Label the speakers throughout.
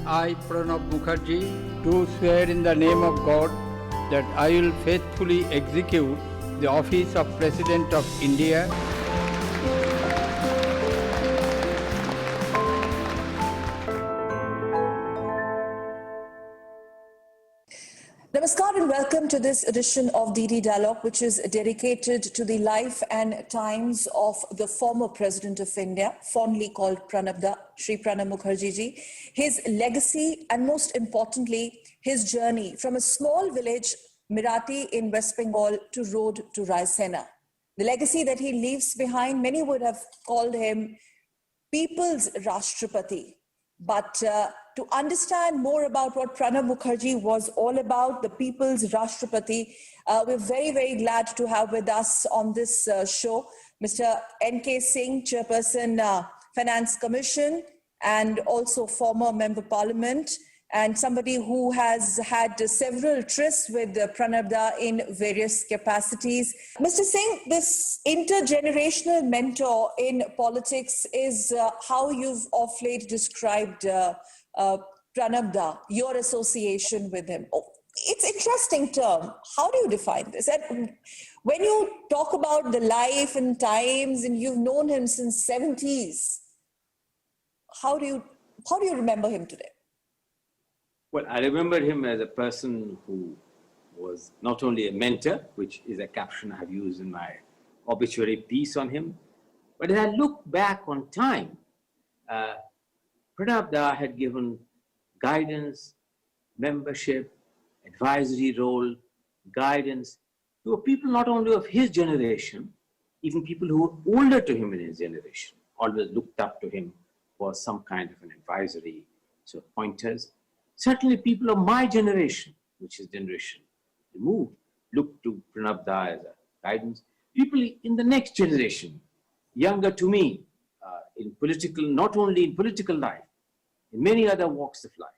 Speaker 1: I, Pranab Mukherjee, do swear in the name of God that I will faithfully execute the office of President of India
Speaker 2: Namaskar and welcome to this edition of DD Dialogue, which is dedicated to the life and times of the former President of India, fondly called Pranab Shri Pranab Mukherjee ji, his legacy and most importantly, his journey from a small village, Merathi in West Bengal to road to Raisena. The legacy that he leaves behind, many would have called him People's Rashtrapati. But to understand more about what Pranab Mukherjee was all about, the People's Rashtrapati, we're very, very glad to have with us on this show Mr. N.K. Singh, Chairperson, Finance Commission, and also former Member Parliament, and somebody who has had several trysts with Pranab in various capacities. Mr. Singh, this intergenerational mentor in politics is how you've of late described Pranab, your association with him. Oh, it's an interesting term. How do you define this? And when you talk about the life and times, and you've known him since 70s, how do you remember him today?
Speaker 3: Well, I remember him as a person who was not only a mentor, which is a caption I have used in my obituary piece on him, but as I look back on time, Pranab had given guidance, membership, advisory role, guidance to people not only of his generation, even people who were older to him in his generation, always looked up to him for some kind of an advisory, so pointers. Certainly people of my generation, which is generation removed, look to Pranab as a guidance. People in the next generation, younger to me, in political, not only in political life, in many other walks of life.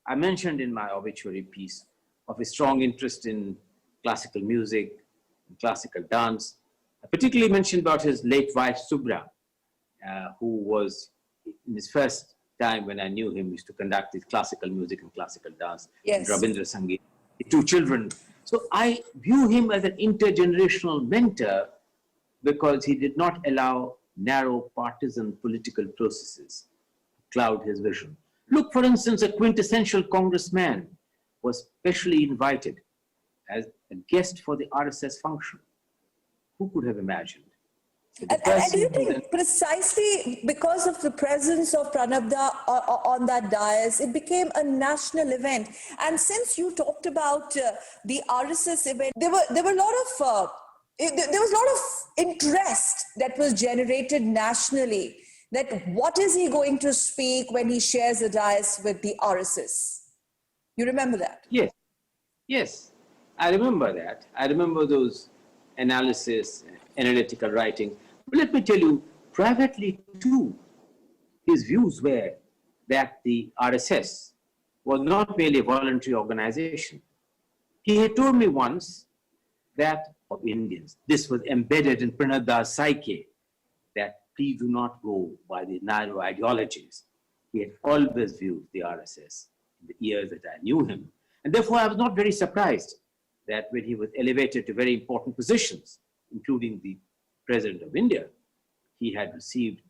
Speaker 3: I mentioned in my obituary piece of a strong interest in classical music, and classical dance. I particularly mentioned about his late wife, Subra, who was in his first time when I knew him, used to conduct his classical music and classical dance,
Speaker 2: yes.
Speaker 3: Rabindra Sangeet, two children. So I view him as an intergenerational mentor because he did not allow narrow partisan political processes to cloud his vision. Look, for instance, a quintessential congressman was specially invited as a guest for the RSS function. Who could have imagined?
Speaker 2: And do you think precisely because of the presence of Pranab on that dais, it became a national event? And since you talked about the RSS event, there was a lot of interest that was generated nationally. That what is he going to speak when he shares a dais with the RSS? You remember that?
Speaker 3: Yes, I remember that. I remember those analysis, analytical writing. But let me tell you, privately too, his views were that the RSS was not merely a voluntary organization. He had told me once that of Indians, this was embedded in Pranab's psyche, that please do not go by the narrow ideologies. He had always viewed the RSS in the years that I knew him. And therefore, I was not very surprised that when he was elevated to very important positions, including the President of India, he had received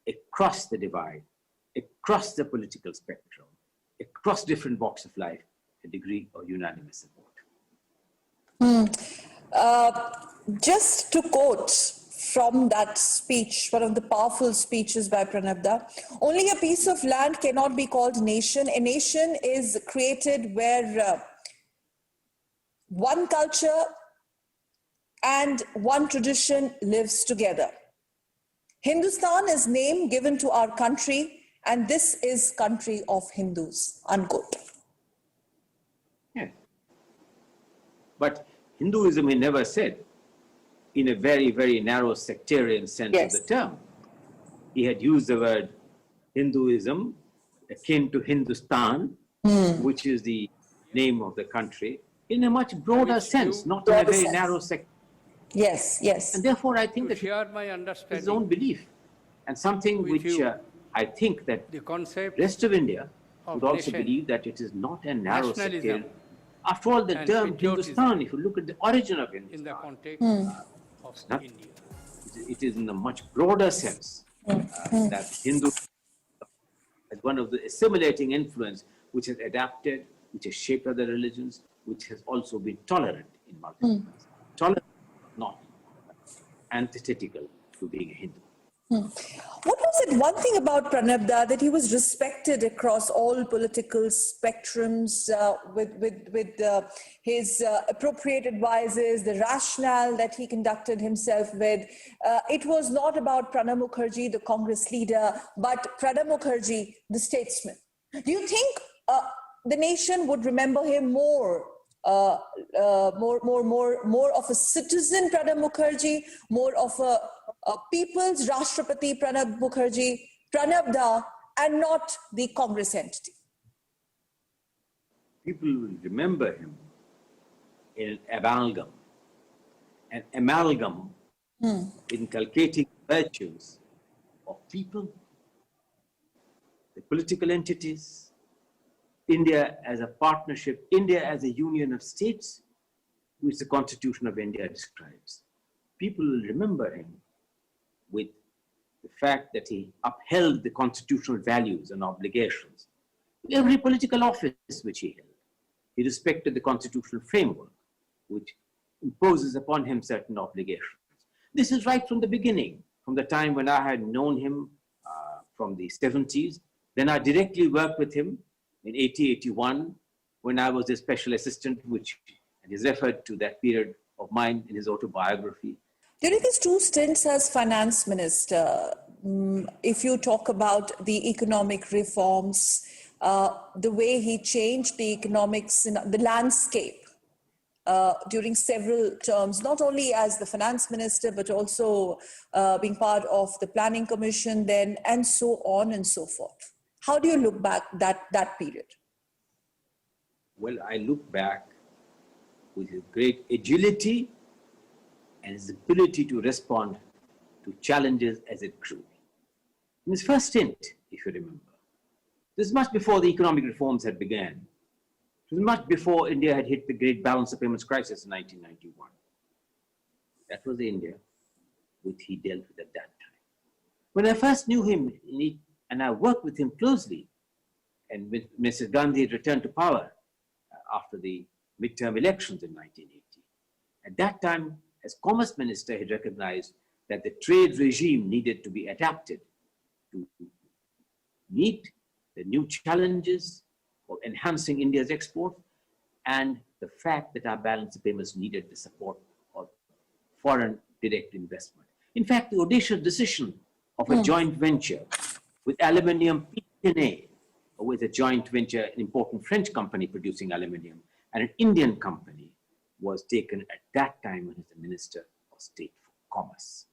Speaker 3: across the divide, across the political spectrum, across different walks of life, a degree of unanimous support.
Speaker 2: Just to quote from that speech, one of the powerful speeches by Pranab, only a piece of land cannot be called nation. A nation is created where one culture and one tradition lives together. Hindustan is name given to our country, and this is country of Hindus, unquote.
Speaker 3: Yeah. But Hinduism, he never said, in a very, very narrow sectarian sense
Speaker 2: yes.
Speaker 3: of the term. He had used the word Hinduism akin to Hindustan, which is the name of the country, in a much broader sense, not in a very narrow sector.
Speaker 2: Yes, yes.
Speaker 3: And therefore, I think that
Speaker 1: share my understanding,
Speaker 3: his own belief, and something which I think that
Speaker 1: the concept
Speaker 3: rest of India
Speaker 1: of
Speaker 3: would also
Speaker 1: nation,
Speaker 3: believe that it is not a narrow
Speaker 1: nationalism,
Speaker 3: sectarian. After all, the
Speaker 1: and
Speaker 3: term
Speaker 1: patriotism
Speaker 3: Hindustan, if you look at the origin of
Speaker 1: in the
Speaker 3: Hindustan,
Speaker 1: context of
Speaker 3: it's not,
Speaker 1: India.
Speaker 3: it is in a much broader sense that Hindu as one of the assimilating influence which has adapted, which has shaped other religions, which has also been tolerant in multiple ways. Tolerant, not antithetical to being a Hindu.
Speaker 2: What was it, one thing about Pranabda, that he was respected across all political spectrums with his appropriate advices, the rationale that he conducted himself with. It was not about Pranab Mukherjee, the Congress leader, but Pranab Mukherjee, the statesman. Do you think the nation would remember him more of a citizen Pranab Mukherjee, more of a people's Rashtrapati Pranab Mukherjee, Pranabda, and not the Congress entity?
Speaker 3: People will remember him in an amalgam inculcating virtues of people, the political entities, India as a partnership, India as a union of states, which the Constitution of India describes. People will remember him with the fact that he upheld the constitutional values and obligations in every political office which he held. He respected the constitutional framework, which imposes upon him certain obligations. This is right from the beginning, from the time when I had known him from the 70s. Then I directly worked with him in 80-81, when I was a special assistant, which is referred to that period of mine in his autobiography.
Speaker 2: During his 2 stints as finance minister, if you talk about the economic reforms, the way he changed the economics, the landscape during several terms, not only as the finance minister, but also being part of the planning commission then, and so on and so forth. How do you look back that period?
Speaker 3: Well, I look back with his great agility and his ability to respond to challenges as it grew. In his first stint, if you remember, this is much before the economic reforms had begun. It was much before India had hit the great balance of payments crisis in 1991. That was the India which he dealt with at that time. When I first knew him, and I worked with him closely, and when Mrs. Gandhi returned to power after the midterm elections in 1980, at that time, as Commerce Minister, he recognized that the trade regime needed to be adapted to meet the new challenges of enhancing India's export and the fact that our balance of payments needed the support of foreign direct investment. In fact, the audacious decision of a joint venture with aluminium PNA, with a joint venture, an important French company producing aluminium, and an Indian company, was taken at that time when he was the Minister of State for Commerce.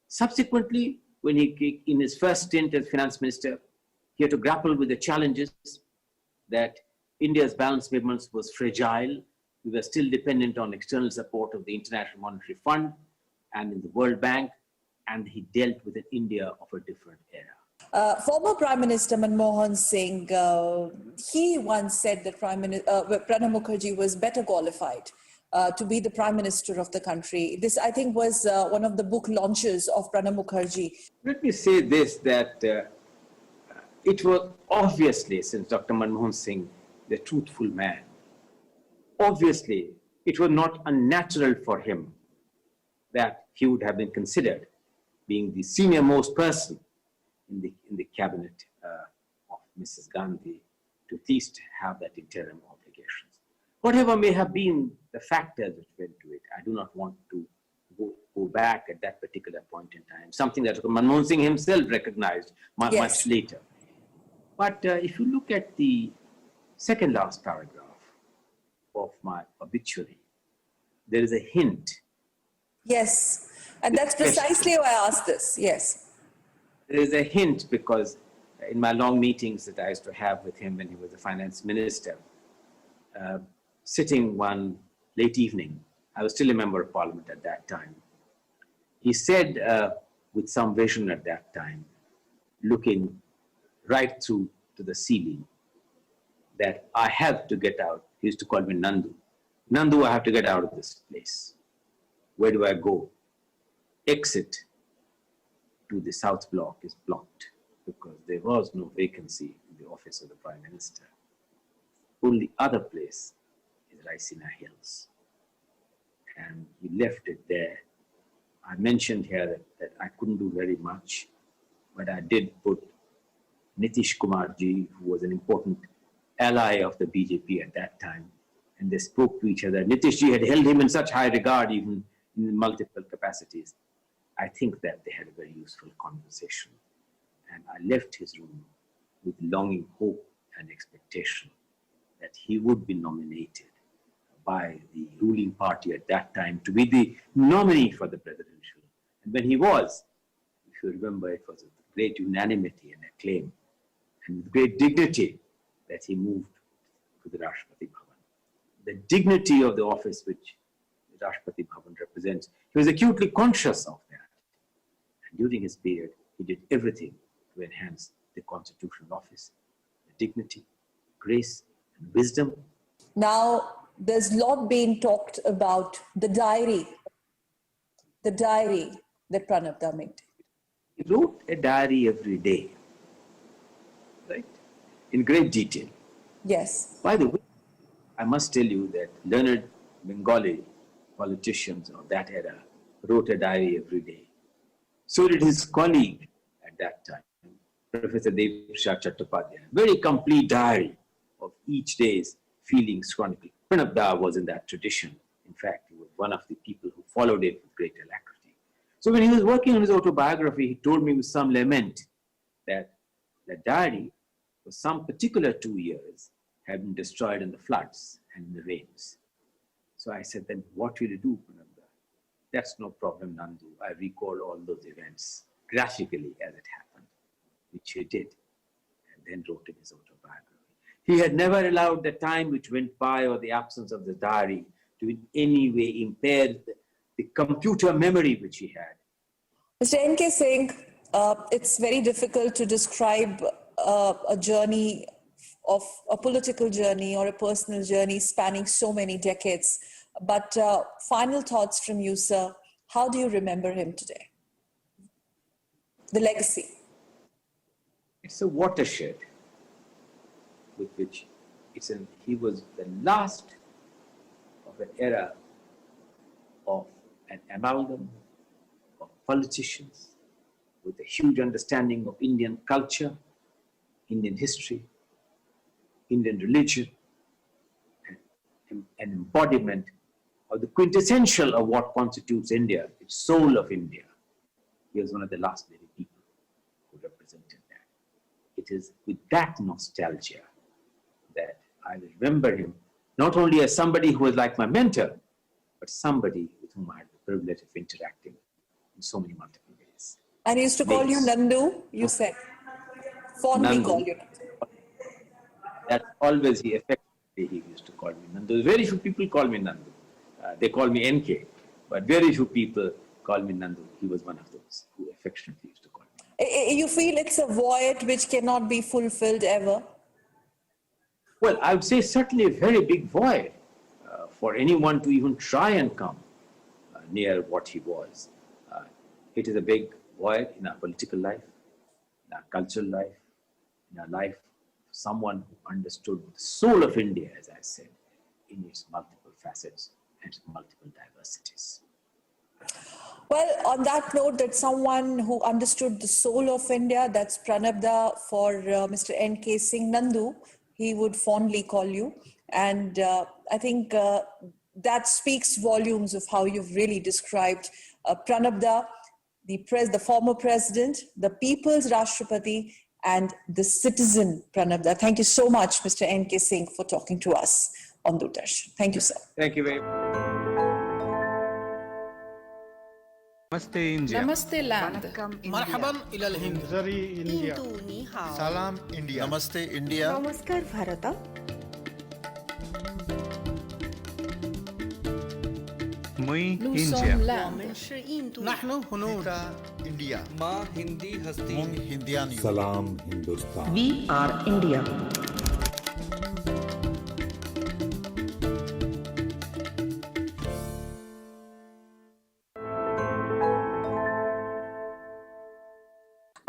Speaker 3: Subsequently, when he, in his first stint as Finance Minister, he had to grapple with the challenges that India's balance payments was fragile. We were still dependent on external support of the International Monetary Fund and in the World Bank, and he dealt with an India of a different era.
Speaker 2: Former Prime Minister Manmohan Singh, he once said that Pranab Mukherjee was better qualified to be the Prime Minister of the country. This, I think, was one of the book launches of Pranab Mukherjee.
Speaker 3: Let me say this, that it was obviously, since Dr. Manmohan Singh, the truthful man, obviously it was not unnatural for him that he would have been considered being the senior most person in the cabinet of Mrs. Gandhi to at least have that interim obligations. Whatever may have been the factors which went to it, I do not want to go back at that particular point in time, something that Manmohan Singh himself recognized much later. But if you look at the second last paragraph of my obituary, there is a hint.
Speaker 2: Yes, and that's precisely why I asked this, yes.
Speaker 3: There is a hint because in my long meetings that I used to have with him when he was the finance minister, sitting one late evening, I was still a member of parliament at that time, he said with some vision at that time, looking right through to the ceiling, that I have to get out. He used to call me Nandu. Nandu, I have to get out of this place. Where do I go? Exit to the South Block is blocked because there was no vacancy in the office of the Prime Minister. Only other place is Raisina Hills. And we left it there. I mentioned here that I couldn't do very much, but I did put Nitish Kumarji, who was an important ally of the BJP at that time, and they spoke to each other. Nitishji had held him in such high regard, even in multiple capacities. I think that they had a very useful conversation. And I left his room with longing hope and expectation that he would be nominated by the ruling party at that time to be the nominee for the presidential. And when he was, if you remember, it was with great unanimity and acclaim and with great dignity that he moved to the Rashtrapati Bhavan. The dignity of the office which the Rashtrapati Bhavan represents, he was acutely conscious of that. And during his period, he did everything to enhance the constitutional office, the dignity, grace, and wisdom.
Speaker 2: Now, there's a lot being talked about the diary that Pranab maintained.
Speaker 3: He wrote a diary every day, right? In great detail.
Speaker 2: Yes.
Speaker 3: By the way, I must tell you that learned Bengali politicians of that era wrote a diary every day. So did his colleague at that time, Professor Devshah Chattopadhyay. Very complete diary of each day's feelings chronicled. Pranab Da was in that tradition. In fact, he was one of the people who followed it with great alacrity. So when he was working on his autobiography, he told me with some lament that the diary for some particular 2 years had been destroyed in the floods and in the rains. So I said, then what will you do, Pranab Da? That's no problem, Nandu. I recall all those events graphically as it happened, which he did, and then wrote in his autobiography. He had never allowed the time which went by or the absence of the diary to in any way impair the computer memory which he had.
Speaker 2: Mr. N.K. Singh, it's very difficult to describe a journey of a political journey or a personal journey spanning so many decades. But final thoughts from you, sir. How do you remember him today? The legacy.
Speaker 3: It's a watershed with which he was the last of an era of an amalgam of politicians with a huge understanding of Indian culture, Indian history, Indian religion, and an embodiment of the quintessential of what constitutes India, its soul of India. He was one of the last living people who represented that. It is with that nostalgia that I remember him, not only as somebody who was like my mentor, but somebody with whom I had the privilege of interacting in so many multiple ways.
Speaker 2: And he used to call you Nandu, you said. Fondly
Speaker 3: Nandu.
Speaker 2: call you.
Speaker 3: That always he used to call me Nandu. Very few people call me Nandu. They call me NK, but very few people call me Nandu. He was one of those who affectionately used to call me.
Speaker 2: You feel it's a void which cannot be fulfilled ever?
Speaker 3: Well, I would say certainly a very big void for anyone to even try and come near what he was. It is a big void in our political life, in our cultural life, in our life. Someone who understood the soul of India, as I said, in its multiple facets and multiple diversities.
Speaker 2: Well, on that note, that someone who understood the soul of India, that's Pranab Da for Mr. N.K. Singh Nandu, he would fondly call you. And I think that speaks volumes of how you've really described Pranab Da, the former president, the people's Rashtrapati, and the citizen Pranab Da. Thank you so much, Mr. N.K. Singh, for talking to us on Doordarshan. Thank you, sir.
Speaker 3: Thank you very much.
Speaker 4: Namaste India.
Speaker 5: Namaste land.
Speaker 6: مرحبا إلى الهند.
Speaker 7: Salam India.
Speaker 6: Namaste India.
Speaker 5: Namaskar Bharata.
Speaker 4: Mui
Speaker 5: Nous
Speaker 4: India.
Speaker 5: sommes land.
Speaker 6: نحن هنود.
Speaker 7: India.
Speaker 8: माँ हिंदी हस्ती
Speaker 7: Mung Hindian.
Speaker 9: Salam Hindustan.
Speaker 10: We are India.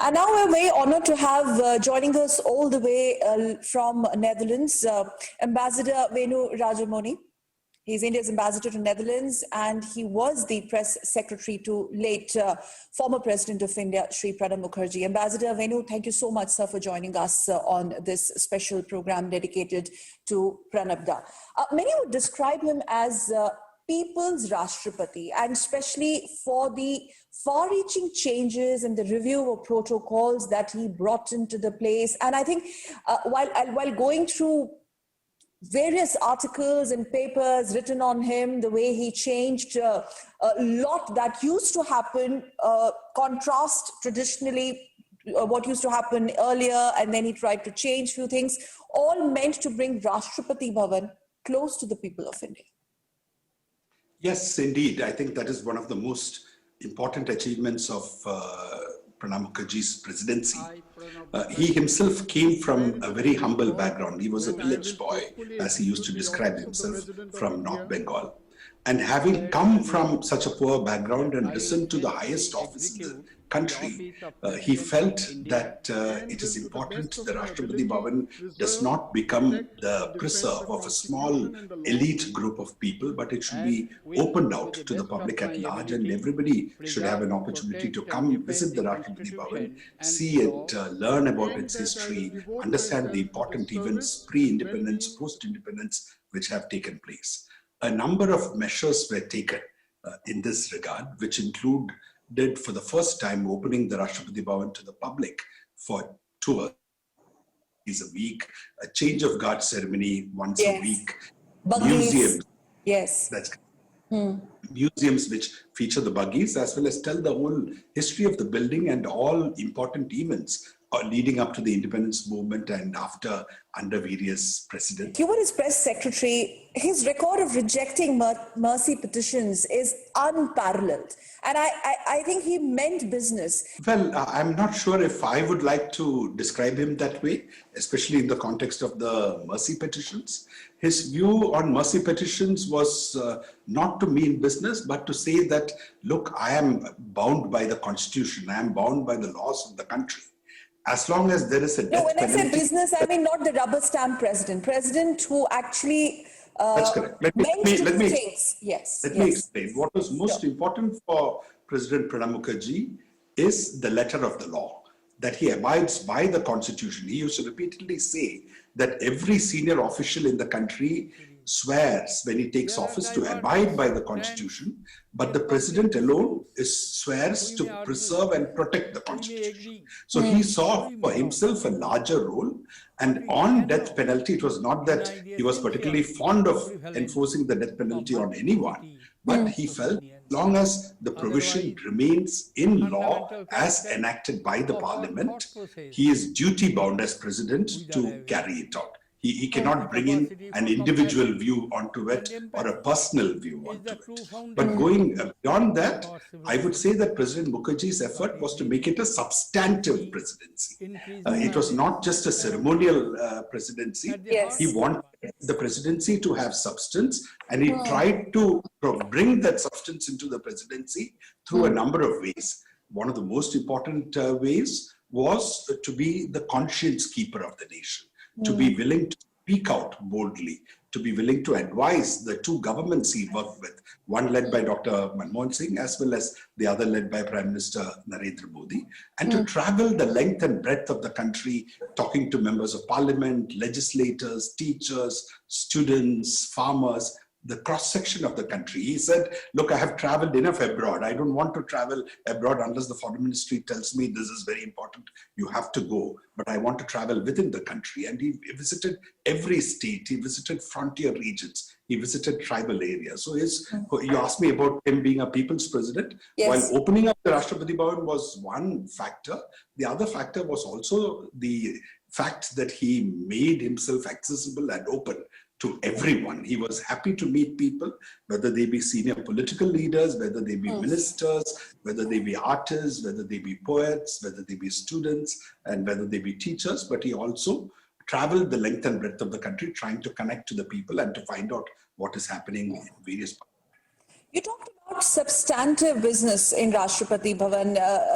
Speaker 2: And now we're very honored to have joining us all the way from Netherlands, Ambassador Venu Rajamoni. He's India's ambassador to Netherlands, and he was the press secretary to late former President of India, Shri Pranab Mukherjee. Ambassador Venu, thank you so much, sir, for joining us on this special program dedicated to Pranab Da. Many would describe him as people's Rashtrapati, and especially for the far-reaching changes and the review of protocols that he brought into the place. And I think while going through various articles and papers written on him, the way he changed a lot that used to happen, contrast traditionally what used to happen earlier, and then he tried to change few things, all meant to bring Rashtrapati Bhavan close to the people of India.
Speaker 5: Yes, indeed. I think that is one of the most important achievements of Pranab Mukherjee's presidency. He himself came from a very humble background. He was a village boy, as he used to describe himself, from North Bengal. And having come from such a poor background and risen to the highest office in the country, he felt that it is important that Rashtrapati Bhavan does not become the preserve of a small elite group of people, but it should be opened out to the public at large, and everybody should have an opportunity to come visit the Rashtrapati Bhavan, see it, learn about its history, understand the important events pre-independence, post-independence which have taken place. A number of measures were taken in this regard, which included for the first time opening the Rashtrapati Bhavan to the public for 2 hours a week, a change of guard ceremony once a week, museums.
Speaker 2: Yes.
Speaker 5: That's museums which feature the buggies, as well as tell the whole history of the building and all important events leading up to the independence movement and after, under various presidents.
Speaker 2: You were his press secretary. His record of rejecting mercy petitions is unparalleled. And I think he meant business.
Speaker 5: Well, I'm not sure if I would like to describe him that way, especially in the context of the mercy petitions. His view on mercy petitions was not to mean business, but to say that, look, I am bound by the constitution. I am bound by the laws of the country. As long as there is a death
Speaker 2: when
Speaker 5: penalty.
Speaker 2: I say business, I mean not the rubber stamp president who actually
Speaker 5: that's correct. Let me explain. What was most important for President Pranab Mukherjee is the letter of the law, that he abides by the constitution. He used to repeatedly say that every senior official in the country swears when he takes office to abide by the constitution, but the president alone swears to preserve and protect the constitution. So he saw for himself a larger role, and on death penalty, it was not that he was particularly fond of enforcing the death penalty on anyone, but he felt as long as the provision remains in law as enacted by the parliament, he is duty bound as president to carry it out. He cannot bring in an individual view onto it or a personal view onto it. But going beyond that, I would say that President Mukherjee's effort was to make it a substantive presidency. It was not just a ceremonial presidency.
Speaker 2: Yes.
Speaker 5: He wanted the presidency to have substance, and he tried to bring that substance into the presidency through a number of ways. One of the most important ways was to be the conscience keeper of the nation. To be willing to speak out boldly, to be willing to advise the two governments he worked with, one led by Dr. Manmohan Singh as well as the other led by Prime Minister Narendra Modi, and to travel the length and breadth of the country, talking to members of parliament, legislators, teachers, students, farmers, the cross-section of the country. He said, look, I have traveled enough abroad. I don't want to travel abroad unless the foreign ministry tells me this is very important. You have to go. But I want to travel within the country. And he visited every state. He visited frontier regions. He visited tribal areas. So you asked me about him being a people's president.
Speaker 2: Yes.
Speaker 5: While opening up the Rashtrapati Bhavan was one factor, the other factor was also the fact that he made himself accessible and open to everyone. He was happy to meet people, whether they be senior political leaders, whether they be ministers, whether they be artists, whether they be poets, whether they be students, and whether they be teachers. But he also traveled the length and breadth of the country, trying to connect to the people and to find out what is happening in various parts.
Speaker 2: You talked about substantive business in Rashtrapati Bhavan.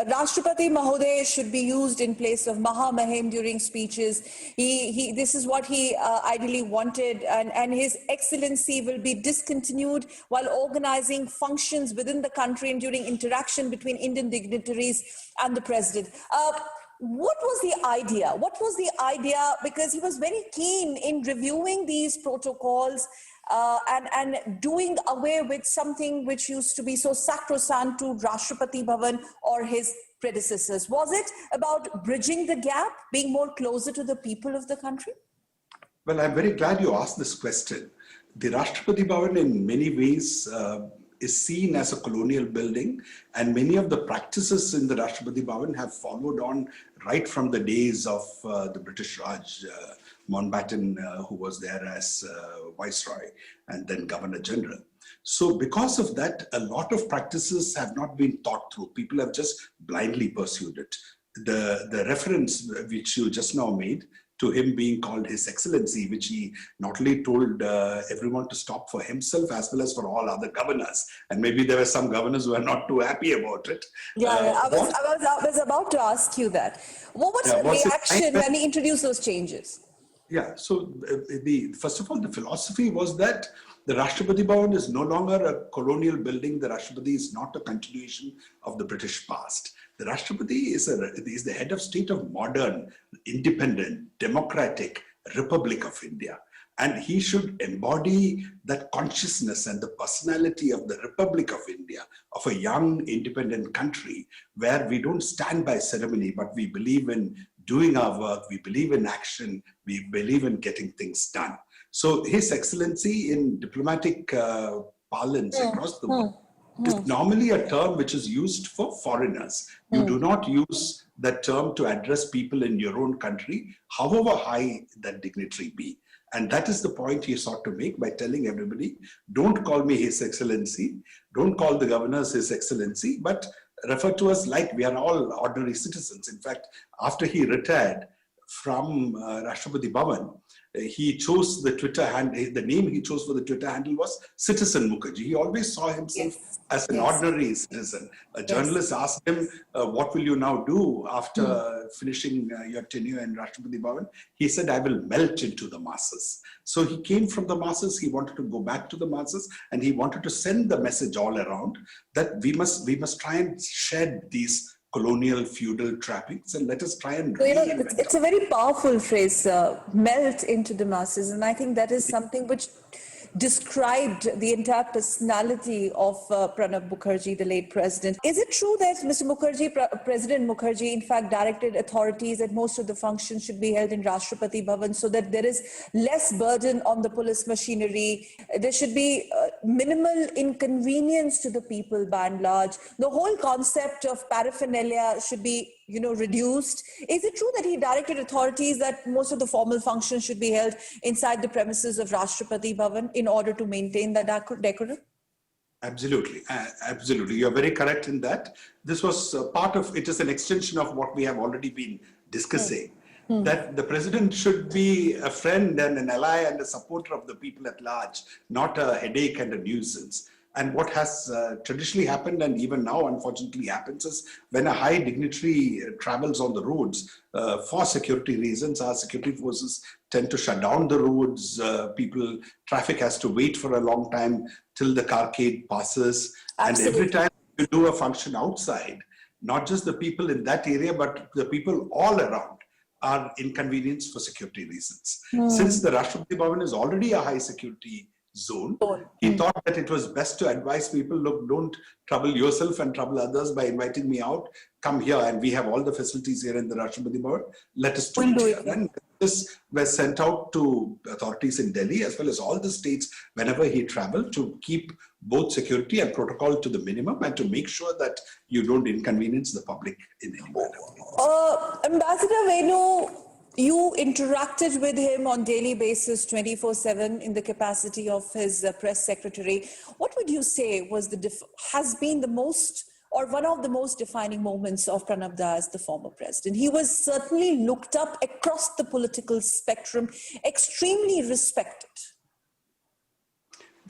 Speaker 2: Rashtrapati Mahoday should be used in place of Maha Mahim during speeches. This is what he ideally wanted, and His Excellency will be discontinued while organizing functions within the country and during interaction between Indian dignitaries and the President. What was the idea? What was the idea? Because he was very keen in reviewing these protocols and doing away with something which used to be so sacrosanct to Rashtrapati Bhavan or his predecessors. Was it about bridging the gap, being more closer to the people of the country?
Speaker 5: Well, I'm very glad you asked this question. The Rashtrapati Bhavan in many ways is seen as a colonial building, and many of the practices in the Rashtrapati Bhavan have followed on right from the days of the British Raj. Mountbatten, who was there as Viceroy and then Governor General. So because of that, a lot of practices have not been thought through. People have just blindly pursued it. The reference which you just now made to him being called His Excellency, which he not only told everyone to stop for himself as well as for all other governors. And maybe there were some governors who are not too happy about it.
Speaker 2: I was about to ask you that. What was the reaction when he introduced those changes?
Speaker 5: Yeah, so first of all, the philosophy was that the Rashtrapati Bhavan is no longer a colonial building. The Rashtrapati is not a continuation of the British past. The Rashtrapati is the head of state of modern, independent, democratic Republic of India. And he should embody that consciousness and the personality of the Republic of India, of a young, independent country where we don't stand by ceremony, but we believe in doing our work, we believe in action, we believe in getting things done. So His Excellency in diplomatic parlance across the world is normally a term which is used for foreigners. You do not use that term to address people in your own country, however high that dignitary be. And that is the point he sought to make by telling everybody, don't call me His Excellency, don't call the governors His Excellency, but refer to us like we are all ordinary citizens. In fact, after he retired from Rashtrapati Bhavan, he chose the Twitter handle, the name he chose for the Twitter handle was Citizen Mukherjee. He always saw himself as an ordinary citizen. A journalist asked him, what will you now do after finishing your tenure in Rashtrapati Bhavan? He said, I will melt into the masses. So he came from the masses, he wanted to go back to the masses, and he wanted to send the message all around that we must try and shed these colonial feudal trappings and let us try and
Speaker 2: it's a very powerful phrase, melt into the masses, and I think that is something which described the entire personality of Pranab Mukherjee, the late president. Is it true that Mr. Mukherjee, President Mukherjee, in fact, directed authorities that most of the functions should be held in Rashtrapati Bhavan so that there is less burden on the police machinery? There should be minimal inconvenience to the people by and large. The whole concept of paraphernalia should be reduced. Is it true that he directed authorities that most of the formal functions should be held inside the premises of Rashtrapati Bhavan in order to maintain that decorum?
Speaker 5: Absolutely. Absolutely. You're very correct in that. This was part of, it is an extension of what we have already been discussing. That the president should be a friend and an ally and a supporter of the people at large, not a headache and a nuisance. And what has traditionally happened, and even now unfortunately happens, is when a high dignitary travels on the roads for security reasons, our security forces tend to shut down the roads. Traffic has to wait for a long time till the carcade passes. Absolutely. And every time you do a function outside, not just the people in that area, but the people all around are inconvenienced for security reasons. Since the Rashtrapati Bhavan is already a high security zone, he thought that it was best to advise people, look, don't trouble yourself and trouble others by inviting me out. Come here, and we have all the facilities here in the Rashtrapati Bhavan. Let us do it here. And this was sent out to authorities in Delhi as well as all the states whenever he traveled to keep both security and protocol to the minimum and to make sure that you don't inconvenience the public in any manner.
Speaker 2: Ambassador Venu, you interacted with him on daily basis 24/7 in the capacity of his press secretary. What would you say has been the most or one of the most defining moments of Pranab Da as the former president? He was certainly looked up across the political spectrum, extremely respected.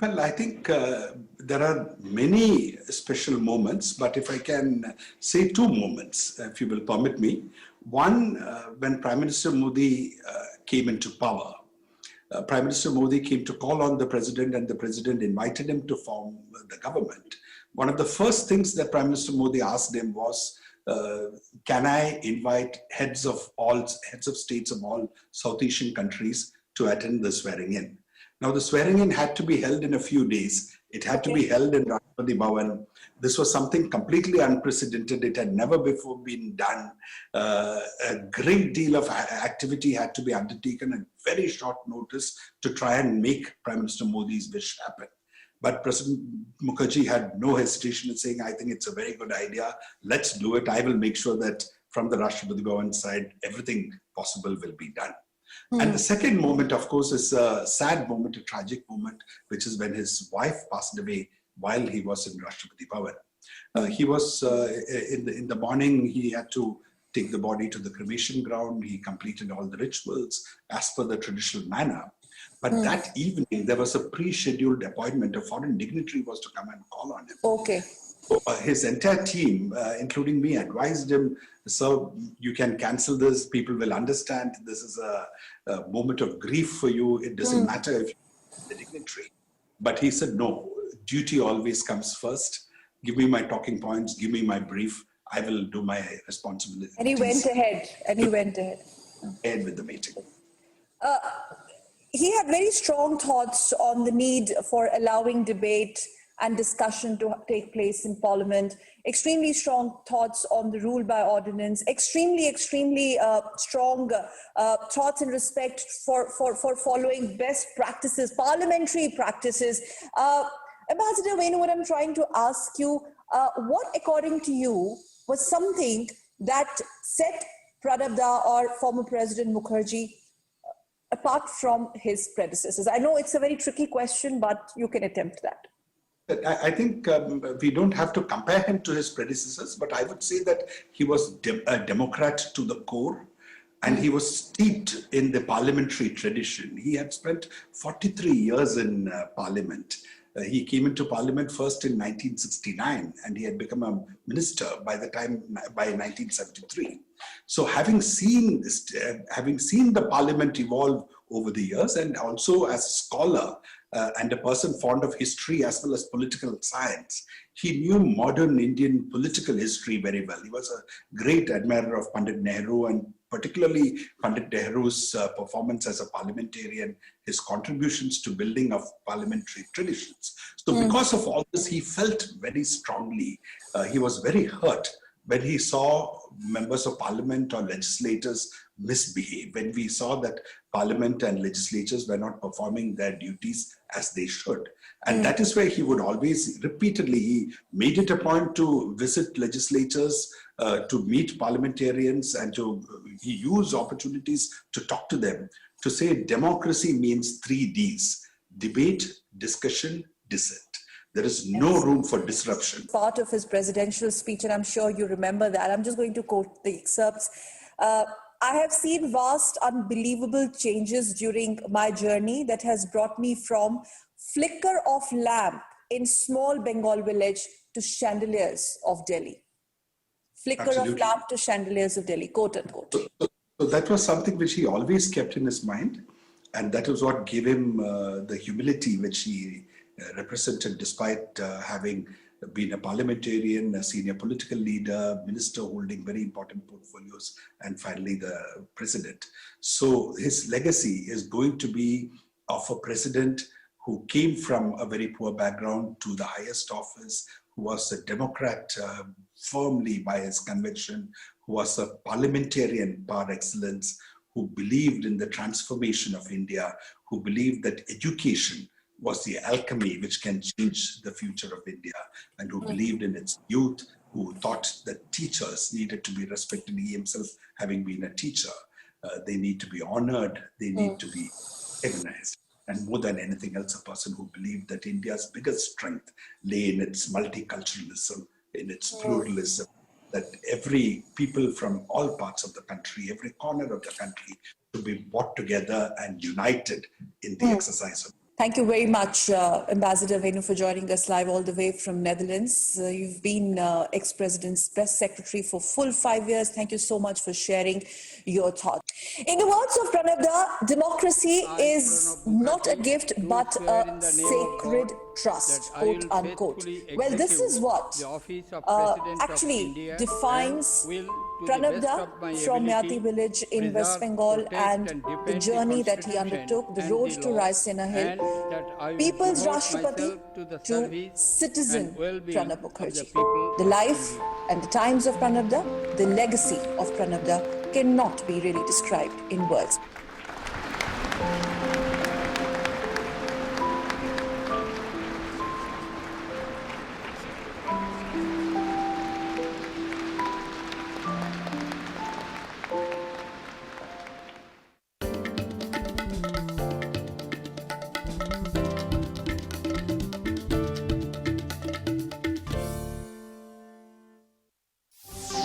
Speaker 5: Well, I think there are many special moments, but if I can say two moments, if you will permit me. One, when Prime Minister Modi came into power, Prime Minister Modi came to call on the president, and the president invited him to form the government. One of the first things that Prime Minister Modi asked him was, can I invite heads of states of all South Asian countries to attend the swearing in? Now, the swearing in had to be held in a few days. It had to be held in Rashtrapati Bhavan. This was something completely unprecedented. It had never before been done. A great deal of activity had to be undertaken at very short notice to try and make Prime Minister Modi's wish happen. But President Mukherjee had no hesitation in saying, I think it's a very good idea. Let's do it. I will make sure that from the Rashtrapati Bhavan side, everything possible will be done. And the second moment, of course, is a sad moment, a tragic moment, which is when his wife passed away while he was in Rashtrapati Bhavan. He was, in the morning, he had to take the body to the cremation ground. He completed all the rituals as per the traditional manner. But that evening, there was a pre-scheduled appointment. A foreign dignitary was to come and call on him.
Speaker 2: Okay.
Speaker 5: So, his entire team, including me, advised him, so you can cancel this. People will understand. This is a moment of grief for you. It doesn't matter if you're the dignitary. But he said, no, duty always comes first. Give me my talking points. Give me my brief. I will do my responsibilities.
Speaker 2: And he went ahead.
Speaker 5: Ahead with the meeting.
Speaker 2: He had very strong thoughts on the need for allowing debate and discussion to take place in Parliament, extremely strong thoughts on the rule by ordinance, extremely strong thoughts in respect for following best practices, parliamentary practices. Ambassador Venu, what I'm trying to ask you, what according to you was something that set Pranab Da or former President Mukherjee apart from his predecessors? I know it's a very tricky question, but you can attempt that.
Speaker 5: I think we don't have to compare him to his predecessors, but I would say that he was a Democrat to the core, and he was steeped in the parliamentary tradition. He had spent 43 years in Parliament. He came into Parliament first in 1969, and he had become a minister by 1973. So having seen the Parliament evolve over the years, and also as a scholar and a person fond of history as well as political science, he knew modern Indian political history very well. He was a great admirer of Pandit Nehru, and particularly Pandit Nehru's performance as a parliamentarian, his contributions to building of parliamentary traditions. So because of all this, he felt very strongly, he was very hurt when he saw members of parliament or legislators misbehave, when we saw that parliament and legislatures were not performing their duties as they should. And that is where he would always repeatedly, he made it a point to visit legislators, to meet parliamentarians, and he used opportunities to talk to them, to say democracy means 3 Ds: debate, discussion, dissent. There is no room for disruption.
Speaker 2: Part of his presidential speech, and I'm sure you remember that. I'm just going to quote the excerpts. I have seen vast, unbelievable changes during my journey that has brought me from flicker of lamp in small Bengal village to chandeliers of Delhi. Flicker
Speaker 5: Absolutely.
Speaker 2: of lamp to chandeliers of Delhi, quote unquote.
Speaker 5: So that was something which he always kept in his mind. And that was what gave him the humility which he represented, despite having been a parliamentarian, a senior political leader, minister holding very important portfolios, and finally the president. So his legacy is going to be of a president who came from a very poor background to the highest office, who was a Democrat firmly by his conviction, who was a parliamentarian par excellence, who believed in the transformation of India, who believed that education was the alchemy which can change the future of India, and who believed in its youth, who thought that teachers needed to be respected. He himself, having been a teacher, they need to be honored, they need to be recognized. And more than anything else, a person who believed that India's biggest strength lay in its multiculturalism, in its pluralism, that every people from all parts of the country, every corner of the country, to be brought together and united in the exercise of
Speaker 2: Thank you very much, Ambassador Venu, for joining us live all the way from Netherlands. You've been ex-president's press secretary for full 5 years. Thank you so much for sharing your thoughts. In the words of Pranab, democracy is not a gift but a sacred trust, quote unquote. Well, this is what actually defines Pranab from Yati village in West Bengal and the journey that he undertook, the road to Raisina Hill. People's Rashtrapati to citizen Pranab Mukherjee. The life and the times of Pranab, the legacy of Pranab cannot be really described in words.